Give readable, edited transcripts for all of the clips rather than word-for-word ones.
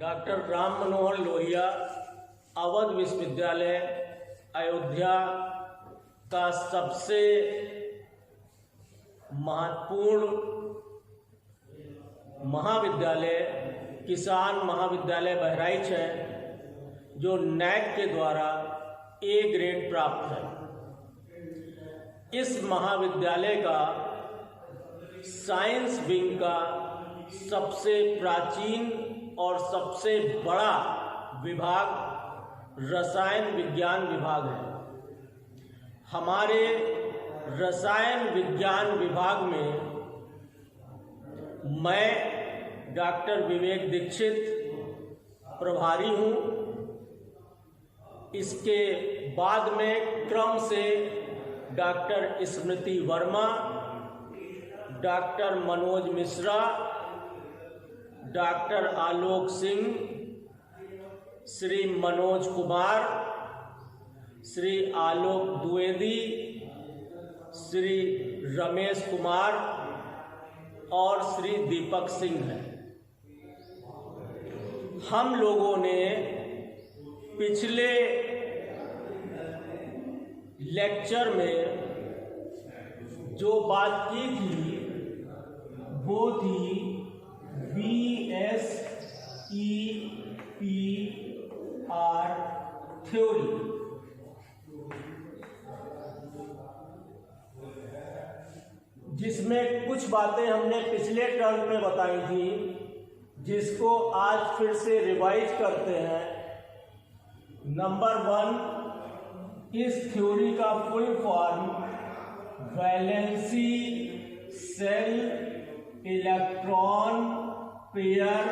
Doctor Ram Manohar Lohia Awadh विश्वविद्यालय अयोध्या का सबसे महत्वपूर्ण महाविद्यालय किसान महाविद्यालय बहराइच है, जो नैक के द्वारा ए ग्रेड प्राप्त है। इस महाविद्यालय का साइंस विंग का सबसे प्राचीन और सबसे बड़ा विभाग रसायन विज्ञान विभाग है। हमारे रसायन विज्ञान विभाग में मैं डॉक्टर विवेक दीक्षित प्रभारी हूँ। इसके बाद में क्रम से डॉक्टर स्मृति वर्मा, डॉक्टर मनोज मिश्रा, डॉक्टर आलोक सिंह, श्री मनोज कुमार, श्री आलोक द्विवेदी, श्री रमेश कुमार और श्री दीपक सिंह हैं। हम लोगों ने पिछले लेक्चर में जो बात की थी वो थी BSEPR थ्योरी। जिसमें कुछ बातें हमने पिछले टर्म में बताई थी, जिसको आज फिर से रिवाइज करते हैं। नंबर 1, इस थ्योरी का full form valency cell electron pair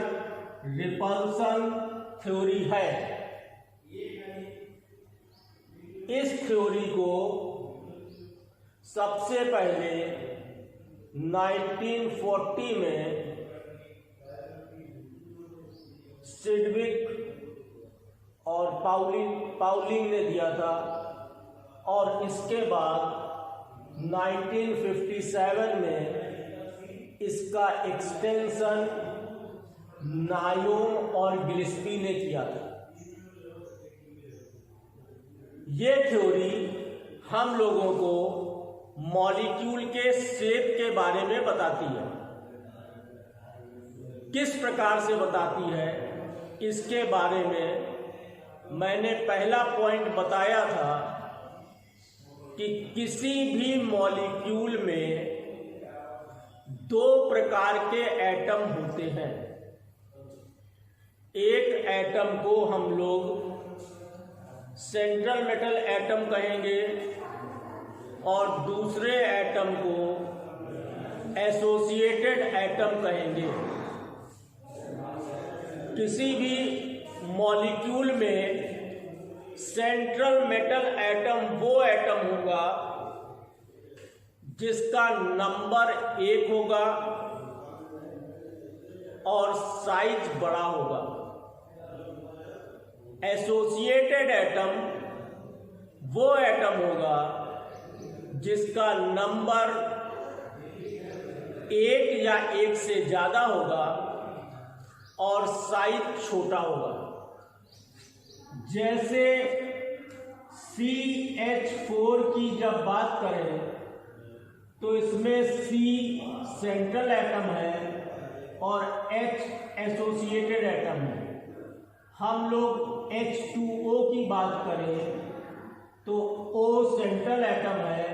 repulsion theory है। इस थ्योरी को सबसे पहले 1940 में सिडविक और पाउलिंग ने दिया था, और इसके बाद 1957 में इसका एक्सटेंशन नायोम और गिल्स्पी ने किया था। ये थ्योरी हम लोगों को मॉलिक्यूल के शेप के बारे में बताती है। किस प्रकार से बताती है, इसके बारे में मैंने पहला पॉइंट बताया था कि किसी भी मॉलिक्यूल में 2 प्रकार के एटम होते हैं। एक एटम को हम लोग सेंट्रल मेटल एटम कहेंगे और दूसरे एटम को एसोसिएटेड एटम कहेंगे। किसी भी मॉलिक्यूल में सेंट्रल मेटल एटम वो एटम होगा जिसका नंबर 1 होगा और साइज बड़ा होगा। एसोसिएटेड एटम वो एटम होगा जिसका नंबर 1 या 1 से ज़्यादा होगा और साइज छोटा होगा। जैसे CH4 की जब बात करें तो इसमें C सेंट्रल एटम है और H एसोसिएटेड एटम है। हम लोग H2O की बात करें तो O सेंट्रल एटम है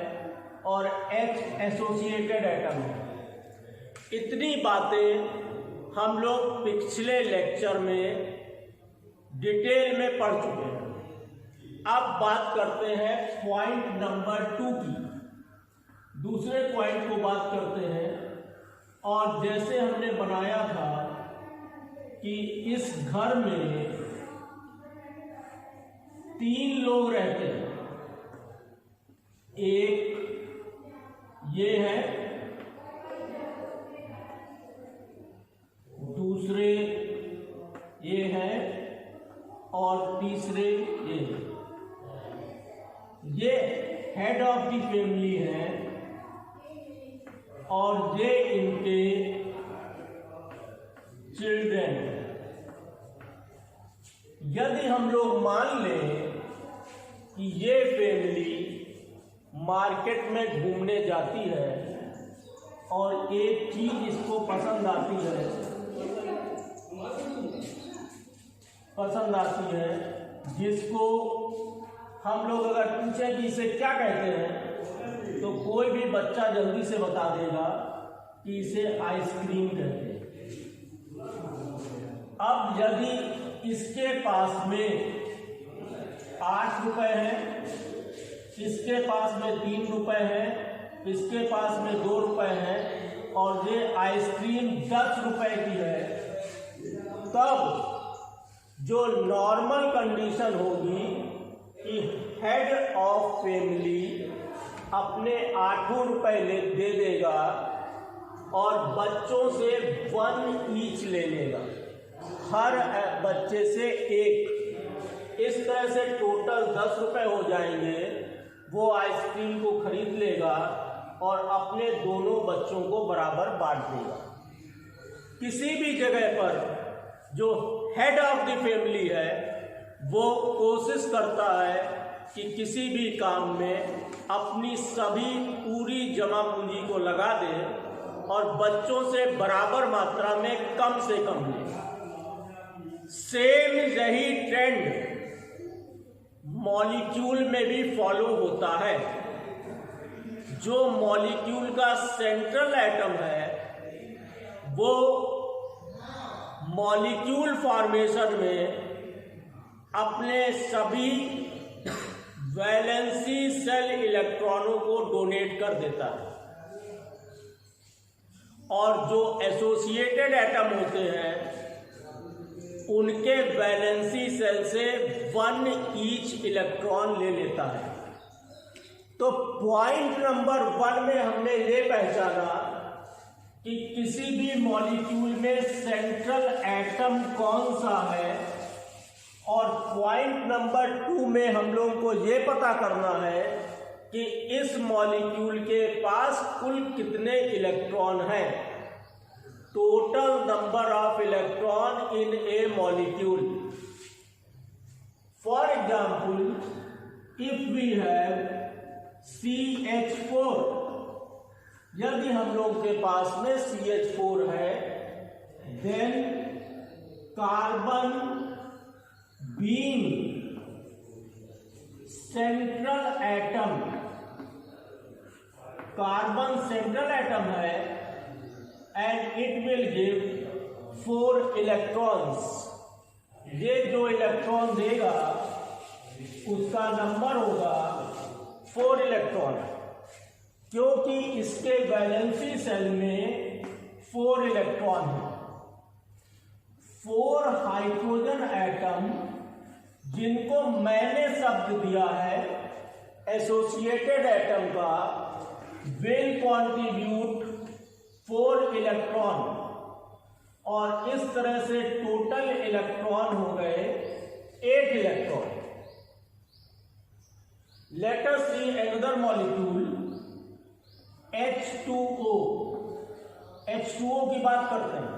और H एसोसिएटेड एटम है। इतनी बातें हम लोग पिछले लेक्चर में डिटेल में पढ़ चुके हैं। अब बात करते हैं पॉइंट नंबर 2 की। दूसरे पॉइंट को बात करते हैं। और जैसे हमने बनाया था कि इस घर में 3 लोग रहते हैं। एक ये है, दूसरे ये है और तीसरे ये है। ये हेड ऑफ द फैमिली है और ये इनके चिल्ड्रन। यदि हम लोग मान लें कि ये फैमिली मार्केट में घूमने जाती है और एक चीज इसको पसंद आती है जिसको हम लोग अगर पूछें कि इसे क्या कहते हैं तो कोई भी बच्चा जल्दी से बता देगा कि इसे आइसक्रीम कहते हैं। अब यदि इसके पास में 8 रुपए है, इसके पास में 3 रुपए है, इसके पास में 2 रुपए है और ये आइसक्रीम 10 रुपए की है, तब जो नॉर्मल कंडीशन होगी कि हेड ऑफ फैमिली अपने 8 रुपए दे देगा और बच्चों से 1 ईच ले लेगा, हर बच्चे से 1। इस तरह से टोटल 10 रुपए हो जाएंगे। वो आइसक्रीम को खरीद लेगा और अपने दोनों बच्चों को बराबर बांट देगा। किसी भी जगह पर जो हेड ऑफ द फैमिली है वो कोशिश करता है कि किसी भी काम में अपनी सभी पूरी जमा पूंजी को लगा दे और बच्चों से बराबर मात्रा में कम से कम ले। सेम यही ट्रेंड मॉलिक्यूल में भी फॉलो होता है। जो मॉलिक्यूल का सेंट्रल एटम है वो मॉलिक्यूल फॉर्मेशन में अपने सभी वैलेंसी सेल इलेक्ट्रॉनों को डोनेट कर देता है और जो एसोसिएटेड एटम होते हैं उनके वैलेंसी सेल से 1 ईच इलेक्ट्रॉन ले लेता है। तो पॉइंट नंबर 1 में हमने ये पहचाना कि किसी भी मॉलिक्यूल में सेंट्रल एटम कौन सा है, और पॉइंट नंबर 2 में हम लोगों को ये पता करना है कि इस मॉलिक्यूल के पास कुल कितने इलेक्ट्रॉन हैं, total number of electron in a molecule. For example, if we have CH4, यदि हम लोग के पास में CH4 है, then carbon being central atom, carbon central atom है and it will give 4 electrons. ये जो इलेक्ट्रॉन देगा उसका नंबर होगा 4 इलेक्ट्रॉन, क्योंकि इसके वैलेंसी सेल में 4 इलेक्ट्रॉन है। 4 हाइड्रोजन एटम जिनको मैंने शब्द दिया है एसोसिएटेड एटम का, विल कॉन्ट्रीब्यूट 4 इलेक्ट्रॉन, और इस तरह से टोटल इलेक्ट्रॉन हो गए 8 electron. Let us see another molecule H2O। H2O की बात करते हैं।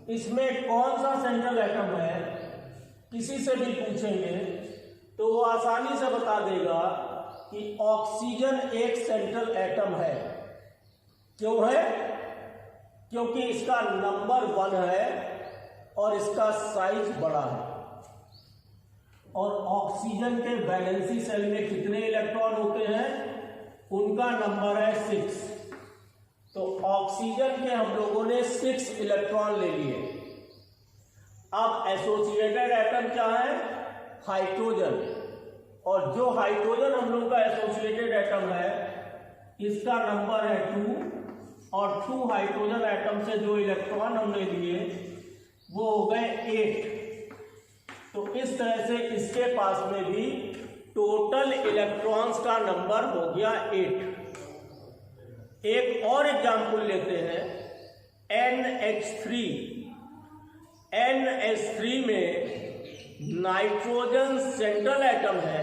इसमें कौन सा सेंट्रल एटम है, किसी से भी पूछेंगे तो वो आसानी से बता देगा कि ऑक्सीजन एक सेंट्रल एटम है। क्यों है? क्योंकि इसका नंबर 1 है और इसका साइज बड़ा है। और ऑक्सीजन के वैलेंसी सेल में कितने इलेक्ट्रॉन होते हैं? उनका नंबर है 6। तो ऑक्सीजन के हम लोगों ने 6 इलेक्ट्रॉन ले लिए। अब एसोसिएटेड एटम क्या है? हाइड्रोजन। और जो हाइड्रोजन हम लोग का एसोसिएटेड एटम है इसका नंबर है 2, और 2 हाइड्रोजन एटम से जो इलेक्ट्रॉन हमने लिए वो हो गए 8। तो इस तरह से इसके पास में भी टोटल इलेक्ट्रॉन्स का नंबर हो गया 8। एक और एग्जाम्पल लेते हैं, NH3। NH3 में नाइट्रोजन सेंट्रल एटम है।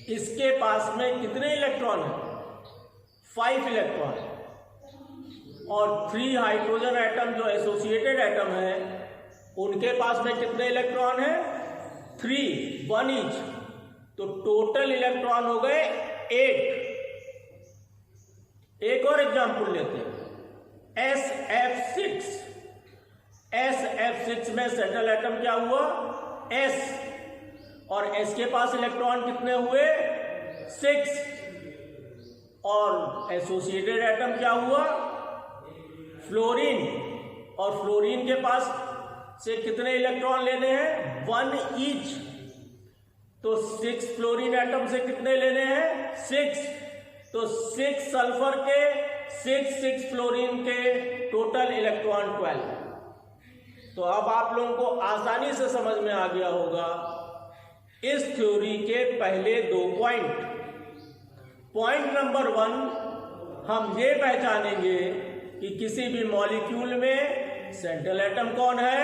इसके पास में कितने इलेक्ट्रॉन है? 5 इलेक्ट्रॉन। और 3 हाइड्रोजन एटम जो एसोसिएटेड एटम है उनके पास में कितने इलेक्ट्रॉन हैं? 3, 1 ईच। तो टोटल इलेक्ट्रॉन हो गए 8। एक और एग्जांपल लेते हैं, SF6। SF6 में सेंट्रल एटम क्या हुआ? S, और S के पास इलेक्ट्रॉन कितने हुए? 6। और एसोसिएटेड एटम क्या हुआ? फ्लोरीन, और फ्लोरीन के पास से कितने इलेक्ट्रॉन लेने हैं? 1 ईच। तो 6 फ्लोरीन एटम से कितने लेने हैं? 6। तो 6 सल्फर के, 6 फ्लोरीन के, टोटल इलेक्ट्रॉन 12। तो अब आप लोगों को आसानी से समझ में आ गया होगा इस थ्योरी के पहले 2 पॉइंट। पॉइंट नंबर 1, हम ये पहचानेंगे कि किसी भी मॉलिक्यूल में सेंट्रल एटम कौन है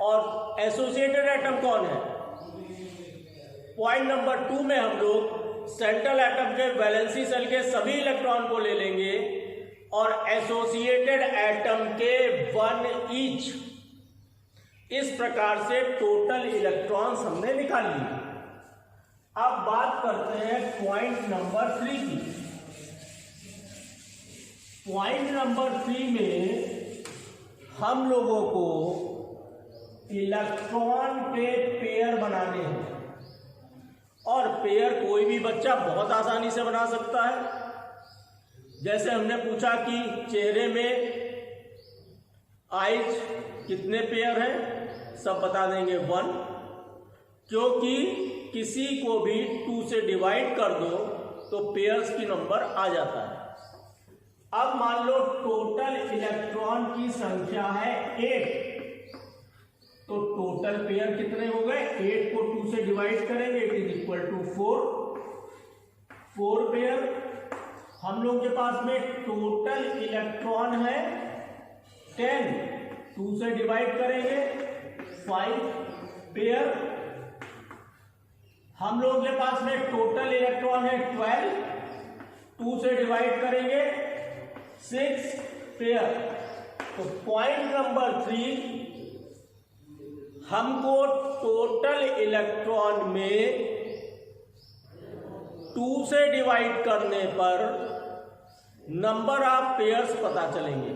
और एसोसिएटेड एटम कौन है। पॉइंट नंबर 2 में हम लोग सेंट्रल एटम के वैलेंसी सेल के सभी इलेक्ट्रॉन को ले लेंगे और एसोसिएटेड एटम के 1 ईच। इस प्रकार से टोटल इलेक्ट्रॉन्स हमने निकाल लिए। अब बात करते हैं पॉइंट नंबर 3 की। पॉइंट नंबर 3 में हम लोगों को इलेक्ट्रॉन के पेयर बनाने हैं, और पेयर कोई भी बच्चा बहुत आसानी से बना सकता है। जैसे हमने पूछा कि चेहरे में आईज कितने पेयर हैं, सब बता देंगे 1, क्योंकि किसी को भी 2 से डिवाइड कर दो तो पेयर्स की नंबर आ जाता है। अब मान लो टोटल इलेक्ट्रॉन की संख्या है 8, तो टोटल पेयर कितने हो गए? 8 को 2 से डिवाइड करेंगे, it is equal to 4 pair. हम लोग के पास में टोटल इलेक्ट्रॉन है 10, 2 से डिवाइड करेंगे 5 पेयर। हम लोगों के पास में टोटल इलेक्ट्रॉन है 12, 2 से डिवाइड करेंगे 6 पेयर। तो पॉइंट नंबर 3, हमको टोटल इलेक्ट्रॉन में 2 से डिवाइड करने पर नंबर ऑफ पेयर्स पता चलेंगे।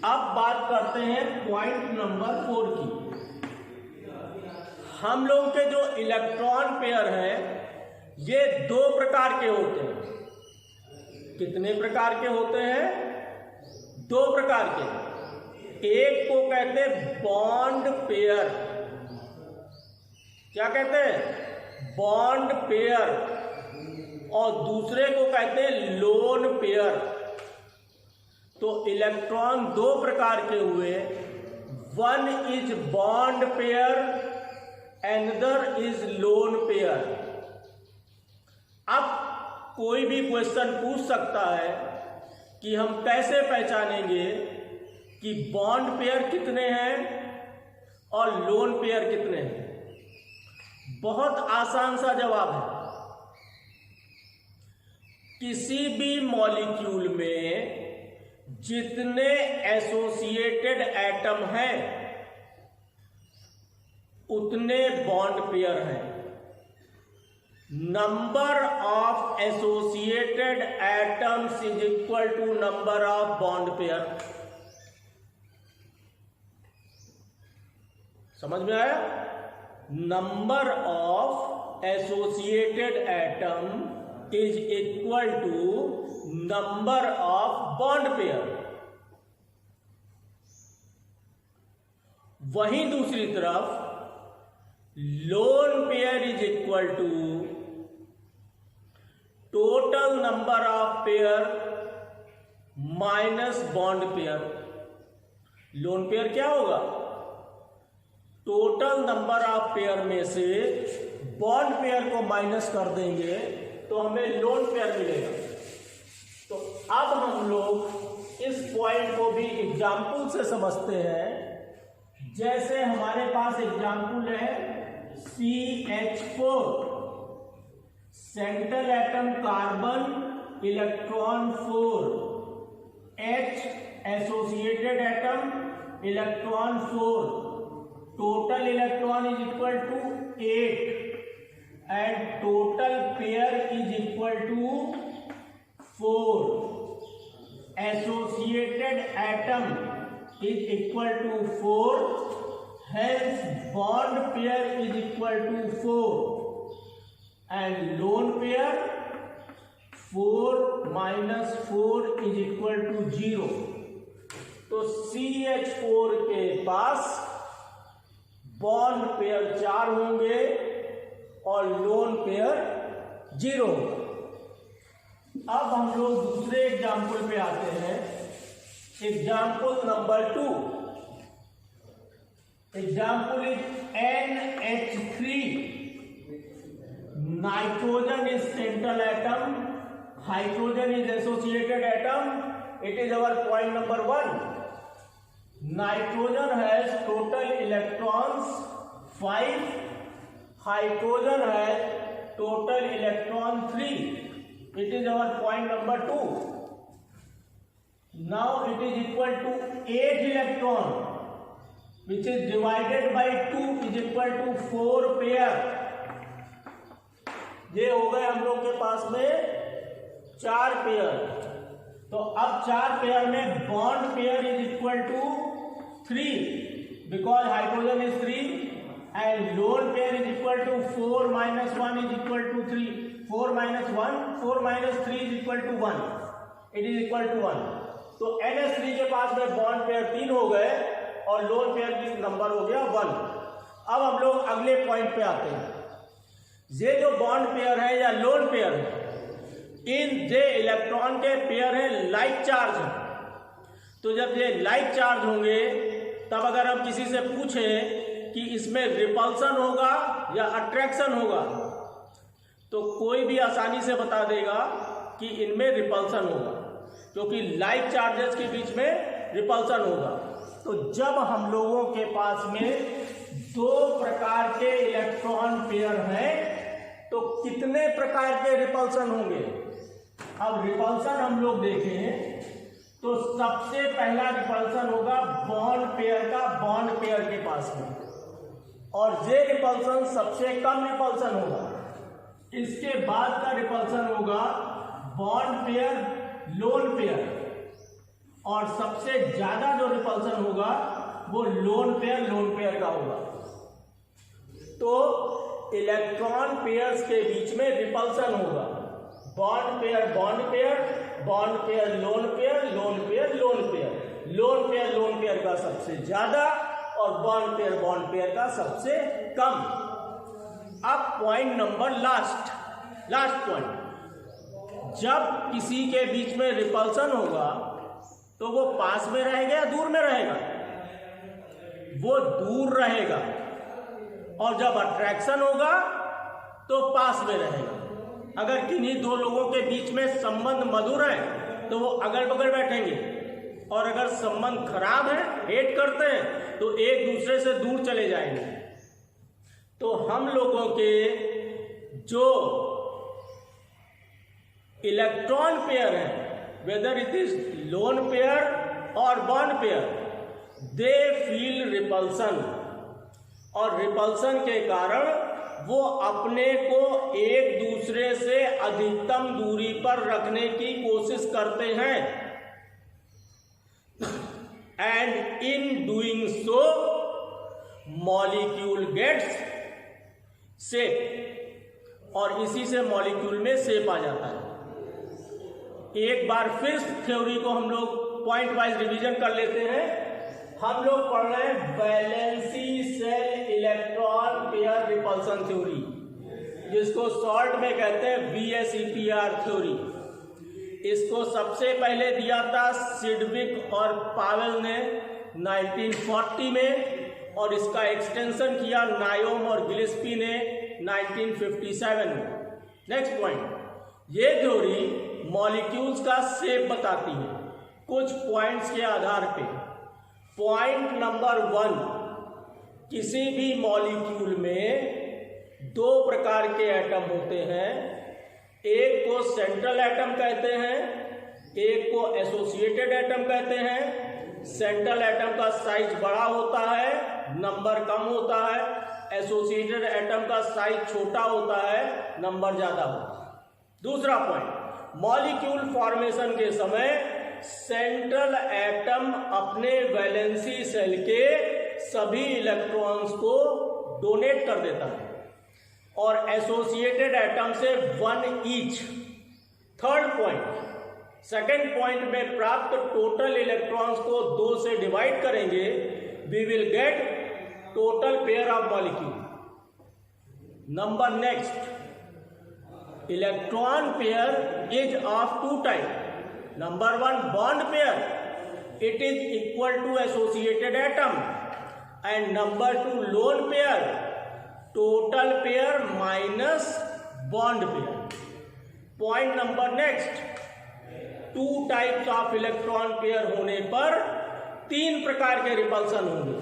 अब बात करते हैं पॉइंट नंबर 4 की। हम लोगों के जो इलेक्ट्रॉन पेयर हैं ये 2 प्रकार के होते हैं। कितने प्रकार के होते हैं? 2 प्रकार के। एक को कहते हैं बॉन्ड पेयर। क्या कहते हैं? Bond pair. और दूसरे को कहते हैं लोन पेयर। तो इलेक्ट्रॉन 2 प्रकार के हुए, 1 is bond pair, another is lone pair. अब कोई भी क्वेश्चन पूछ सकता है कि हम कैसे पहचानेंगे कि बॉन्ड पेयर कितने हैं और लोन पेयर कितने हैं? बहुत आसान सा जवाब है। किसी भी मॉलिक्यूल में जितने एसोसिएटेड एटम हैं उतने बॉन्ड पेयर हैं। Number of associated atoms is equal to number of bond pair. समझ में आया? Number of associated atom is equal to number of bond pair. वहीं दूसरी तरफ lone pair is equal to total number of pair minus bond pair. Lone pair क्या होगा? Total number of pair में से बॉन्ड पेयर को minus कर देंगे तो हमें लोन पेयर मिलेगा। तो अब हम लोग इस पॉइंट को भी एग्जाम्पल से समझते हैं। जैसे हमारे पास एग्जाम्पल है CH4, central atom carbon, electron 4, H associated atom electron 4, total electron is equal to 8 and total pair is equal to 4. Associated atom is equal to 4, hence bond pair is equal to 4 and lone pair 4 minus 4 is equal to 0. तो CH4 के पास bond pair 4 होंगे और lone pair 0. अब हम लोग दूसरे example पे आते हैं. Example number 2. Example is NH3. Nitrogen is central atom, hydrogen is associated atom. It is our point number 1. Nitrogen has total electrons 5. Hydrogen has total electron 3. It is our point number 2. Now it is equal to 8 electron, which is divided by 2 is equal to 4 pair. ये हो गए हम लोग के पास में 4 pair. तो अब 4 पेयर में bond pair is equal to 3 because hydrogen is 3 and lone pair is equal to 4 minus 1 is equal to 3. 4 minus 1, 4 minus 3 is equal to 1. It is equal to 1. तो NH3 के पास में बॉन्ड पेयर 3 हो गए और lone pair की number हो गया 1. अब हम लोग अगले पॉइंट पे आते हैं. ये जो बॉन्ड पेयर है या लोन पेयर है, इन जे इलेक्ट्रॉन के पेयर है लाइक चार्ज. तो जब ये लाइक चार्ज होंगे तब अगर हम किसी से पूछें कि इसमें रिपल्सन होगा या अट्रैक्शन होगा, तो कोई भी आसानी से बता देगा कि इनमें रिपल्सन होगा, क्योंकि लाइक चार्जेस के बीच में रिपल्सन होगा. तो जब हम लोगों के पास में 2 प्रकार के इलेक्ट्रॉन पेयर हैं तो कितने प्रकार के रिपल्सन होंगे. अब रिपल्सन हम लोग देखें तो सबसे पहला रिपल्सन होगा बॉन्ड पेयर का बॉन्ड पेयर के पास में, और ये रिपल्सन सबसे कम रिपल्सन होगा. इसके बाद का रिपल्सन होगा बॉन्ड पेयर लोन पेयर, और सबसे ज्यादा जो रिपल्सन होगा वो लोन पेयर का होगा. तो इलेक्ट्रॉन पेयर्स के बीच में रिपल्सन होगा. Bond pair bond pair, bond pair lone pair, lone pair lone pair, lone pair का सबसे ज्यादा और बॉन्ड पेयर का सबसे कम. अब पॉइंट नंबर लास्ट पॉइंट. जब किसी के बीच में रिपल्सन होगा तो वो पास में रहेगा या दूर में रहेगा? वो दूर रहेगा. और जब अट्रैक्शन होगा तो पास में रहेगा. अगर किन्हीं 2 लोगों के बीच में संबंध मधुर है तो वो अगल बगल बैठेंगे, और अगर संबंध खराब है, हेट करते हैं, तो एक दूसरे से दूर चले जाएंगे. तो हम लोगों के जो इलेक्ट्रॉन पेयर है, whether it is lone pair or bond pair, they feel repulsion. और रिपल्सन के कारण वो अपने को एक दूसरे से अधिकतम दूरी पर रखने की कोशिश करते हैं. And in doing so molecule gets shape, और इसी से मॉलिक्यूल में शेप आ जाता है. एक बार फिर थ्योरी को हम लोग पॉइंट वाइज रिवीजन कर लेते हैं. हम लोग पढ़ रहे हैं valency cell electron pair repulsion theory, जिसको शॉर्ट में कहते हैं VSEPR थ्योरी. इसको सबसे पहले दिया था सिडविक और पावेल ने 1940 में, और इसका एक्सटेंशन किया नायोम और गिलेस्पी ने 1957 में. नेक्स्ट पॉइंट, ये थ्योरी मॉलिक्यूल्स का शेप बताती है कुछ पॉइंट्स के आधार पे. पॉइंट नंबर 1, किसी भी मॉलिक्यूल में 2 प्रकार के एटम होते हैं. एक को सेंट्रल एटम कहते हैं, एक को एसोसिएटेड एटम कहते हैं. सेंट्रल एटम का साइज बड़ा होता है, नंबर कम होता है, एसोसिएटेड एटम का साइज छोटा होता है, नंबर ज्यादा होता है। दूसरा पॉइंट, मॉलिक्यूल फॉर्मेशन के समय सेंट्रल एटम अपने वैलेंसी सेल के सभी इलेक्ट्रॉन्स को डोनेट कर देता है और एसोसिएटेड एटम से 1 each. Third point, second point में प्राप्त टोटल इलेक्ट्रॉन्स को 2 से डिवाइड करेंगे, we will get total pair of molecule. Number next, electron pair is of 2 type. Number 1 bond pair, it is equal to associated atom, and number 2 lone pair, total pair minus bond pair. Point number next, 2 types of electron pair होने पर 3 प्रकार के repulsion होंगे।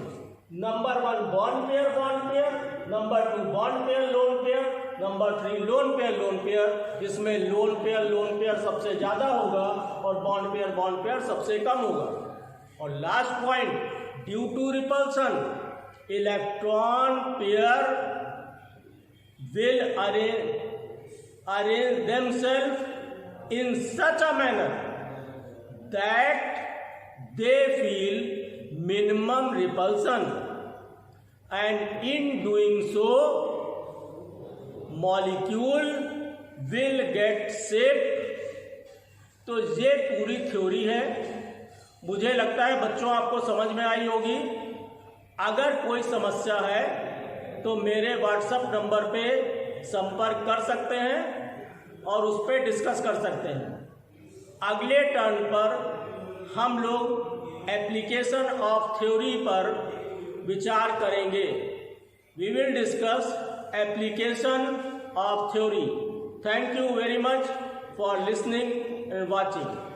Number 1 bond pair, number 2 bond pair lone pair, number 3 lone pair, जिसमें lone pair सबसे ज्यादा होगा और बॉन्ड पेयर सबसे कम होगा। और last point, due to repulsion electron pair will arrange themselves in such a manner that they feel minimum repulsion, and in doing so molecule will get shaped। तो ये पूरी थ्योरी है, मुझे लगता है बच्चों आपको समझ में आई होगी। अगर कोई समस्या है तो मेरे व्हाट्सएप नंबर पे संपर्क कर सकते हैं और उस पर डिस्कस कर सकते हैं। अगले टर्न पर हम लोग एप्लीकेशन ऑफ थ्योरी पर विचार करेंगे। We will discuss application of theory. Thank you very much for listening and watching.